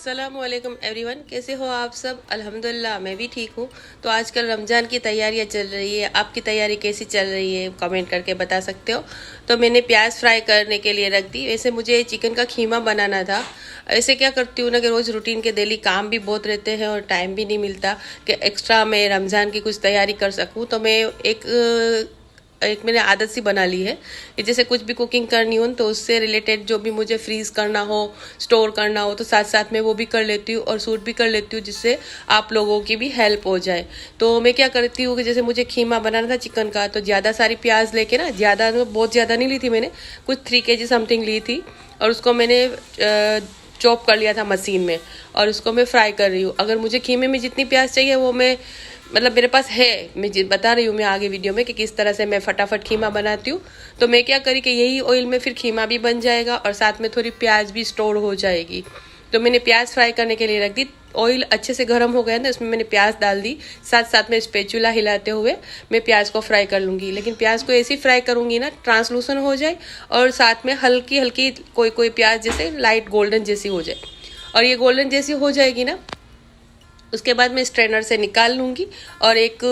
अस्सलामुअलैकुम एवरीवन, कैसे हो आप सब। अल्हम्दुलिल्लाह मैं भी ठीक हूँ। तो आजकल रमज़ान की तैयारियाँ चल रही है, आपकी तैयारी कैसी चल रही है कमेंट करके बता सकते हो। तो मैंने प्याज फ्राई करने के लिए रख दी। वैसे मुझे चिकन का खीमा बनाना था। ऐसे क्या करती हूँ ना कि रोज़ रूटीन के डेली काम भी बहुत रहते हैं और टाइम भी नहीं मिलता कि एक्स्ट्रा मैं रमज़ान की कुछ तैयारी कर सकूँ। तो मैं एक मैंने आदत सी बना ली है कि जैसे कुछ भी कुकिंग करनी हो तो उससे रिलेटेड जो भी मुझे फ्रीज करना हो, स्टोर करना हो, तो साथ साथ में वो भी कर लेती हूँ और सूट भी कर लेती हूँ, जिससे आप लोगों की भी हेल्प हो जाए। तो मैं क्या करती हूँ कि जैसे मुझे खीमा बनाना था चिकन का, तो ज़्यादा सारी प्याज लेके ना, ज़्यादा बहुत ज़्यादा नहीं ली थी मैंने, कुछ 3 kg समथिंग ली थी। और उसको मैंने चॉप कर लिया था मशीन में और उसको मैं फ्राई कर रही हूँ। अगर मुझे खीमे में जितनी प्याज चाहिए वो मैं मतलब मेरे पास है, मैं बता रही हूँ मैं आगे वीडियो में कि किस तरह से मैं फटाफट खीमा बनाती हूँ। तो मैं क्या करी कि यही ऑयल में फिर खीमा भी बन जाएगा और साथ में थोड़ी प्याज भी स्टोर हो जाएगी। तो मैंने प्याज फ्राई करने के लिए रख दी। ऑयल अच्छे से गर्म हो गया ना, उसमें मैंने प्याज डाल दी। साथ साथ में स्पैचुला हिलाते हुए मैं प्याज को फ्राई कर लूँगी। लेकिन प्याज को ऐसी फ्राई करूँगी ना ट्रांसलूसन हो जाए और साथ में हल्की हल्की कोई कोई प्याज जैसे लाइट गोल्डन जैसी हो जाए। और ये गोल्डन जैसी हो जाएगी ना, उसके बाद मैं स्ट्रेनर से निकाल लूँगी और एक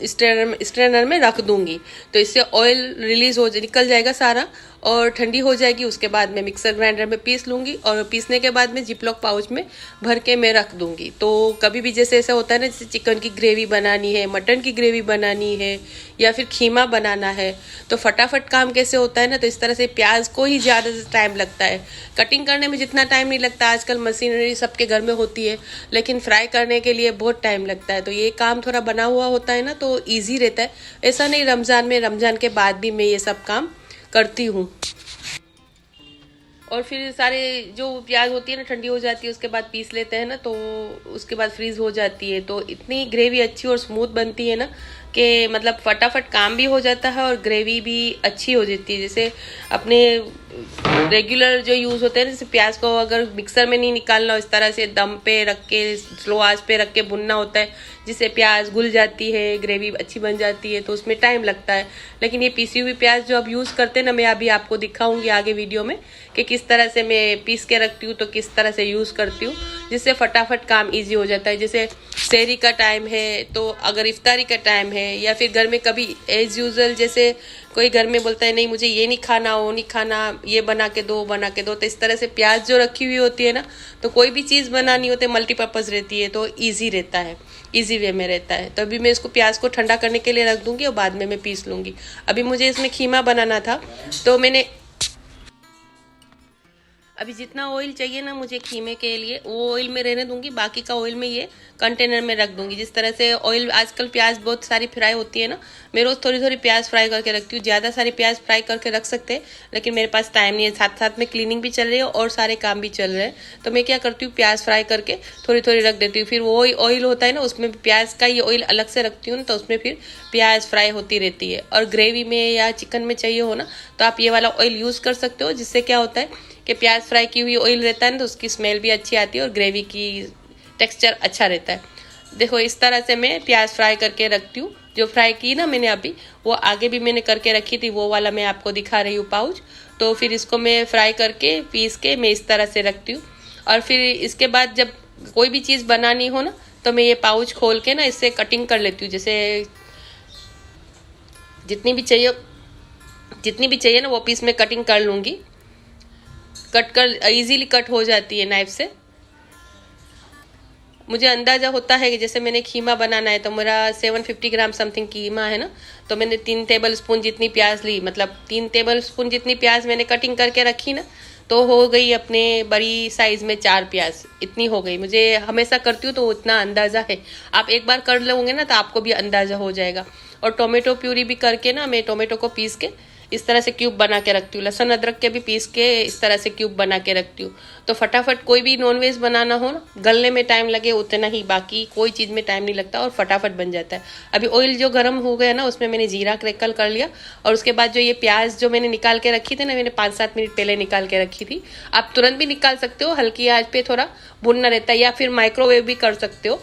स्ट्रेनर में रख दूँगी। तो इससे ऑयल रिलीज हो निकल जाएगा सारा और ठंडी हो जाएगी। उसके बाद मैं मिक्सर ग्राइंडर में पीस लूँगी और पीसने के बाद में जिपलॉक पाउच में भर के मैं रख दूँगी। तो कभी भी जैसे ऐसा होता है ना, जैसे चिकन की ग्रेवी बनानी है, मटन की ग्रेवी बनानी है या फिर खीमा बनाना है, तो फटाफट काम कैसे होता है ना, तो इस तरह से प्याज को ही ज़्यादा टाइम लगता है। कटिंग करने में जितना टाइम नहीं लगता, आजकल मशीनरी सबके घर में होती है, लेकिन फ्राई करने के लिए बहुत टाइम लगता है। तो ये काम थोड़ा बना हुआ होता है ना, तो ईजी रहता है। ऐसा नहीं रमज़ान के बाद भी मैं ये सब काम करती हूँ। और फिर सारे जो प्याज होती है ना ठंडी हो जाती है, उसके बाद पीस लेते हैं ना, तो उसके बाद फ्रीज हो जाती है। तो इतनी ग्रेवी अच्छी और स्मूथ बनती है ना कि मतलब फटाफट काम भी हो जाता है और ग्रेवी भी अच्छी हो जाती है। जैसे अपने रेगुलर जो यूज़ होते हैं, जैसे प्याज को अगर मिक्सर में नहीं निकालना हो, इस तरह से दम पे रख के स्लो आंच पे रख के भुनना होता है, जिससे प्याज घुल जाती है, ग्रेवी अच्छी बन जाती है, तो उसमें टाइम लगता है। लेकिन ये पीसी हुई प्याज जो अब यूज़ करते हैं ना, मैं अभी आपको दिखाऊंगी आगे वीडियो में कि किस तरह से मैं पीस के रखती हूँ, तो किस तरह से यूज़ करती हूँ, जिससे फटाफट काम ईजी हो जाता है। जैसे सहरी का टाइम है, तो अगर इफ्तारी का टाइम है, या फिर घर में कभी एज यूजल जैसे कोई घर में बोलता है नहीं मुझे ये नहीं खाना, वो नहीं खाना, ये बना के दो, बना के दो, तो इस तरह से प्याज जो रखी हुई होती है ना, तो कोई भी चीज़ बनानी होती है मल्टीपर्पज़ रहती है, तो ईजी रहता है, ईजी वे में रहता है। तो अभी मैं इसको प्याज को ठंडा करने के लिए रख दूंगी और बाद में मैं पीस लूँगी। अभी मुझे इसमें खीमा बनाना था, तो मैंने अभी जितना ऑयल चाहिए ना मुझे खीमे के लिए, वो ऑयल में रहने दूंगी, बाकी का ऑयल में ये कंटेनर में रख दूंगी। जिस तरह से ऑयल आजकल प्याज बहुत सारी फ्राई होती है ना, मैं रोज़ थोड़ी थोड़ी प्याज फ्राई करके रखती हूँ। ज़्यादा सारी प्याज फ्राई करके रख सकते हैं, लेकिन मेरे पास टाइम नहीं है, साथ साथ में क्लीनिंग भी चल रही है और सारे काम भी चल रहे हैं। तो मैं क्या करती हूँ, प्याज फ्राई करके थोड़ी थोड़ी रख देती हूँ। फिर वो ऑयल होता है ना, उसमें प्याज का ये ऑयल अलग से रखती हूँ, तो उसमें फिर प्याज फ्राई होती रहती है। और ग्रेवी में या चिकन में चाहिए हो ना, तो आप ये वाला ऑयल यूज़ कर सकते हो, जिससे क्या होता है कि प्याज फ्राई की हुई ऑयल रहता है ना, तो उसकी स्मेल भी अच्छी आती है और ग्रेवी की टेक्सचर अच्छा रहता है। देखो इस तरह से मैं प्याज फ्राई करके रखती हूँ। जो फ्राई की ना मैंने अभी, वो आगे भी मैंने करके रखी थी, वो वाला मैं आपको दिखा रही हूँ पाउच। तो फिर इसको मैं फ्राई करके पीस के मैं इस तरह से रखती हूँ। और फिर इसके बाद जब कोई भी चीज़ बनानी हो ना, तो मैं ये पाउच खोल के ना इससे कटिंग कर लेती हूँ। जैसे जितनी भी चाहिए ना वो पीस में कटिंग कर लूँगी। कट कर इजीली कट हो जाती है नाइफ से। मुझे अंदाज़ा होता है कि जैसे मैंने खीमा बनाना है, तो मेरा 750 ग्राम समथिंग खीमा है ना, तो मैंने 3 टेबल स्पून जितनी प्याज ली, मतलब 3 टेबल स्पून जितनी प्याज मैंने कटिंग करके रखी ना, तो हो गई अपने बड़ी साइज में 4 प्याज, इतनी हो गई। मुझे हमेशा करती हूँ तो उतना अंदाज़ा है, आप एक बार कर लोगे ना तो आपको भी अंदाज़ा हो जाएगा। और टोमेटो प्यूरी भी करके ना, मैं टोमेटो को पीस के इस तरह से क्यूब बना के रखती हूँ। लहसुन अदरक के भी पीस के इस तरह से क्यूब बना के रखती हूँ। तो फटाफट कोई भी नॉनवेज बनाना हो ना, गलने में टाइम लगे उतना ही, बाकी कोई चीज़ में टाइम नहीं लगता और फटाफट बन जाता है। अभी ऑयल जो गर्म हो गया ना, उसमें मैंने जीरा क्रैकल कर लिया और उसके बाद जो ये प्याज जो मैंने निकाल के रखी थी ना, मैंने 5-7 मिनट पहले निकाल के रखी थी। आप तुरंत भी निकाल सकते हो, हल्की आंच पे थोड़ा भुनना रहता है, या फिर माइक्रोवेव भी कर सकते हो।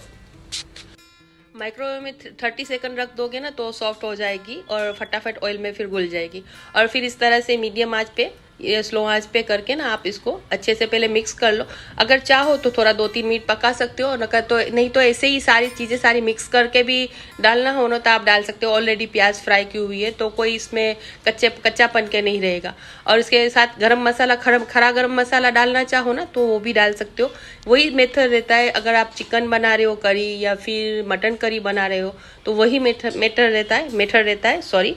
माइक्रोवेव में 30 सेकंड रख दोगे ना, तो सॉफ्ट हो जाएगी और फटाफट ऑयल में फिर घुल जाएगी। और फिर इस तरह से मीडियम आंच पे ये स्लो आंच पे करके ना आप इसको अच्छे से पहले मिक्स कर लो। अगर चाहो तो थोड़ा 2-3 मिनट पका सकते हो, नहीं तो ऐसे ही सारी चीज़ें सारी मिक्स करके भी डालना हो ना तो आप डाल सकते हो। ऑलरेडी प्याज फ्राई की हुई है तो कोई इसमें कच्चापन के नहीं रहेगा। और इसके साथ गरम मसाला, खड़ा गरम मसाला डालना चाहो ना तो वो भी डाल सकते हो। वही मेथड रहता है अगर आप चिकन बना रहे हो करी या फिर मटन करी बना रहे हो तो वही मेथड रहता है सॉरी।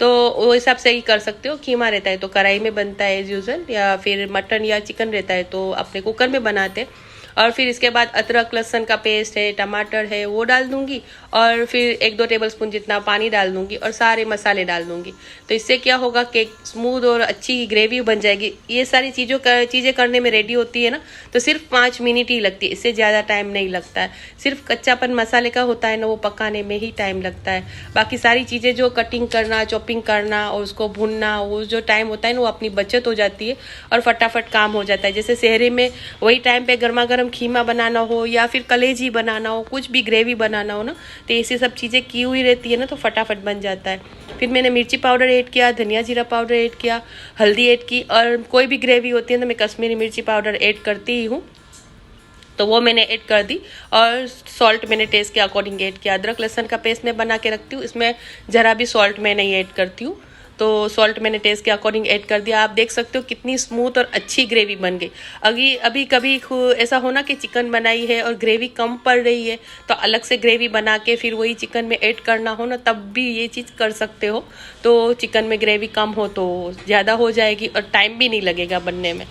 तो वो हिसाब से ही कर सकते हो। कीमा रहता है तो कढ़ाई में बनता है एज यूजल, या फिर मटन या चिकन रहता है तो अपने कुकर में बनाते हैं। और फिर इसके बाद अदरक लहसुन का पेस्ट है, टमाटर है, वो डाल दूंगी और फिर 1-2 टेबलस्पून जितना पानी डाल दूंगी और सारे मसाले डाल दूंगी। तो इससे क्या होगा कि स्मूथ और अच्छी ग्रेवी बन जाएगी। ये सारी चीज़ें करने में रेडी होती है ना तो सिर्फ 5 मिनट ही लगती है, इससे ज़्यादा टाइम नहीं लगता है। सिर्फ कच्चापन मसाले का होता है ना, वो पकाने में ही टाइम लगता है। बाकी सारी चीज़ें जो कटिंग करना, चॉपिंग करना और उसको भूनना, वो जो टाइम होता है ना वो अपनी बचत हो जाती है और फटाफट काम हो जाता है। जैसे शहरी में वही टाइम पे गर्मा गर्म खीमा बनाना हो या फिर कलेजी बनाना हो, कुछ भी ग्रेवी बनाना हो ना तो ऐसी सब चीज़ें की हुई रहती है ना तो फटाफट बन जाता है। फिर मैंने मिर्ची पाउडर ऐड किया, धनिया जीरा पाउडर ऐड किया, हल्दी ऐड की, और कोई भी ग्रेवी होती है तो मैं कश्मीरी मिर्ची पाउडर ऐड करती ही हूँ तो वो मैंने ऐड कर दी। और सॉल्ट मैंने टेस्ट के अकॉर्डिंग ऐड किया। अदरक लहसुन का पेस्ट मैं बना के रखती हूँ, इसमें ज़रा भी सॉल्ट मैं नहीं ऐड करती हूँ तो सॉल्ट मैंने टेस्ट के अकॉर्डिंग ऐड कर दिया। आप देख सकते हो कितनी स्मूथ और अच्छी ग्रेवी बन गई। अभी कभी ऐसा होना कि चिकन बनाई है और ग्रेवी कम पड़ रही है तो अलग से ग्रेवी बना के फिर वही चिकन में ऐड करना हो ना तब भी ये चीज़ कर सकते हो। तो चिकन में ग्रेवी कम हो तो ज़्यादा हो जाएगी और टाइम भी नहीं लगेगा बनने में।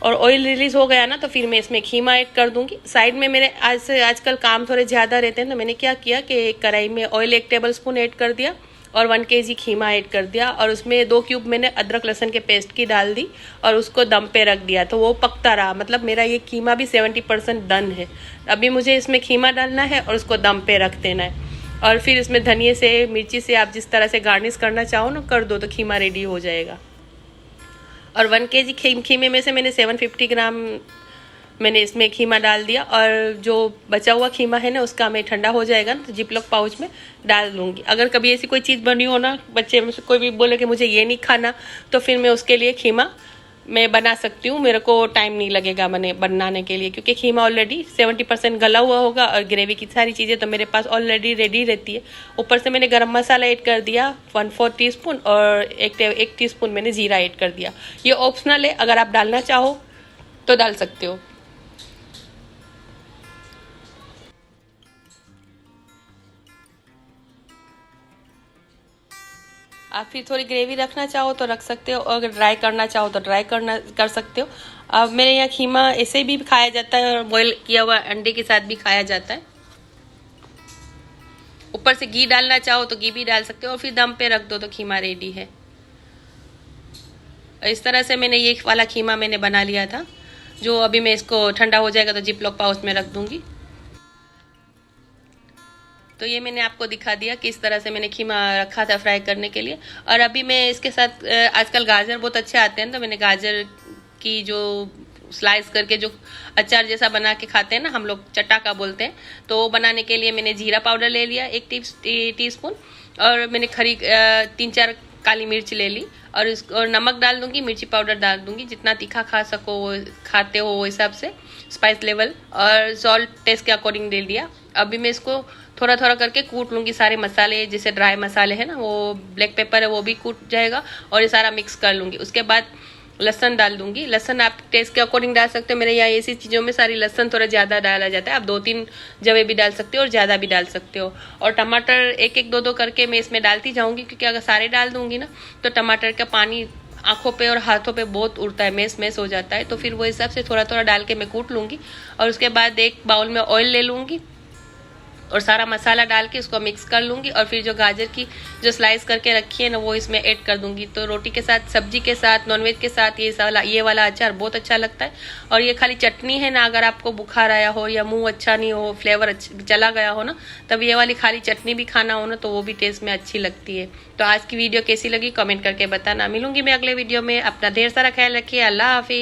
और ऑयल रिलीज हो गया ना तो फिर मैं इसमें खीमा ऐड कर दूंगी। साइड में मेरे आजकल काम थोड़े ज़्यादा रहते हैं तो मैंने क्या किया कि एक कढ़ाई में ऑयल 1 टेबलस्पून ऐड कर दिया और 1 kg खीमा ऐड कर दिया और उसमें 2 क्यूब मैंने अदरक लहसुन के पेस्ट की डाल दी और उसको दम पे रख दिया तो वो पकता रहा। मतलब मेरा ये खीमा भी 70% डन है। अभी मुझे इसमें खीमा डालना है और उसको दम पे रख देना है। और फिर इसमें धनिए से, मिर्ची से आप जिस तरह से गार्निश करना चाहो ना कर दो तो खीमा रेडी हो जाएगा। और 1 kg खीमे में से मैंने 750 ग्राम मैंने इसमें खीमा डाल दिया और जो बचा हुआ खीमा है ना उसका मैं ठंडा हो जाएगा ना तो जिपलॉक पाउच में डाल दूंगी। अगर कभी ऐसी कोई चीज़ बनी हो ना, बच्चे में से कोई भी बोले कि मुझे ये नहीं खाना तो फिर मैं उसके लिए खीमा मैं बना सकती हूँ। मेरे को टाइम नहीं लगेगा बनाने के लिए क्योंकि खीमा ऑलरेडी 70% गला हुआ होगा और ग्रेवी की सारी चीज़ें तो मेरे पास ऑलरेडी रेडी रहती है। ऊपर से मैंने गरम मसाला ऐड कर दिया 1/4 टीस्पून और 1 टीस्पून मैंने जीरा ऐड कर दिया। ये ऑप्शनल है, अगर आप डालना चाहो तो डाल सकते हो। आप फिर थोड़ी ग्रेवी रखना चाहो तो रख सकते हो और अगर ड्राई करना चाहो तो कर सकते हो। अब मेरे यहाँ खीमा ऐसे भी खाया जाता है और बॉईल किया हुआ अंडे के साथ भी खाया जाता है। ऊपर से घी डालना चाहो तो घी भी डाल सकते हो और फिर दम पे रख दो तो खीमा रेडी है। इस तरह से मैंने ये वाला खीमा मैंने बना लिया था जो अभी मैं इसको ठंडा हो जाएगा तो जिपलॉक पाउच में रख दूंगी। तो ये मैंने आपको दिखा दिया कि इस तरह से मैंने खीमा रखा था फ्राई करने के लिए। और अभी मैं इसके साथ आजकल गाजर बहुत अच्छे आते हैं तो मैंने गाजर की जो स्लाइस करके जो अचार जैसा बना के खाते हैं ना, हम लोग चटाका बोलते हैं, तो वो बनाने के लिए मैंने जीरा पाउडर ले लिया 1 टीस्पून और मैंने 3-4 काली मिर्च ले ली और नमक डाल दूंगी, मिर्ची पाउडर डाल दूंगी, जितना तीखा खाते हो वो हिसाब से स्पाइस लेवल, और सॉल्ट टेस्ट के अकॉर्डिंग ले लिया। अभी मैं इसको थोड़ा थोड़ा करके कूट लूंगी। सारे मसाले जैसे ड्राई मसाले हैं ना, वो ब्लैक पेपर है वो भी कूट जाएगा और ये सारा मिक्स कर लूंगी। उसके बाद लहसन डाल दूंगी। लहसन आप टेस्ट के अकॉर्डिंग डाल सकते हो। मेरे यहाँ ऐसी चीज़ों में सारी लहसन थोड़ा ज़्यादा डाला जाता है। आप 2-3 जवे भी डाल सकते हो और ज़्यादा भी डाल सकते हो। और टमाटर 1-1, 2-2 करके मैं इसमें डालती जाऊंगी क्योंकि अगर सारे डाल दूंगी ना तो टमाटर का पानी आंखों पे और हाथों पे बहुत उड़ता है, मैस हो जाता है। तो फिर वो हिसाब से थोड़ा थोड़ा डाल के मैं कूट लूंगी और उसके बाद एक बाउल में ऑयल ले लूंगी और सारा मसाला डाल के उसको मिक्स कर लूंगी और फिर जो गाजर की जो स्लाइस करके रखी है ना वो इसमें ऐड कर दूंगी। तो रोटी के साथ, सब्जी के साथ, नॉनवेज के साथ ये वाला अचार बहुत अच्छा लगता है। और ये खाली चटनी है ना, अगर आपको बुखार आया हो या मुंह अच्छा नहीं हो, फ्लेवर चला गया हो ना, तब ये वाली खाली चटनी भी खाना हो ना तो वो भी टेस्ट में अच्छी लगती है। तो आज की वीडियो कैसी लगी कमेंट करके बताना। मिलूंगी मैं अगले वीडियो में। अपना ढेर सारा ख्याल रखिए। अल्लाह हाफिज।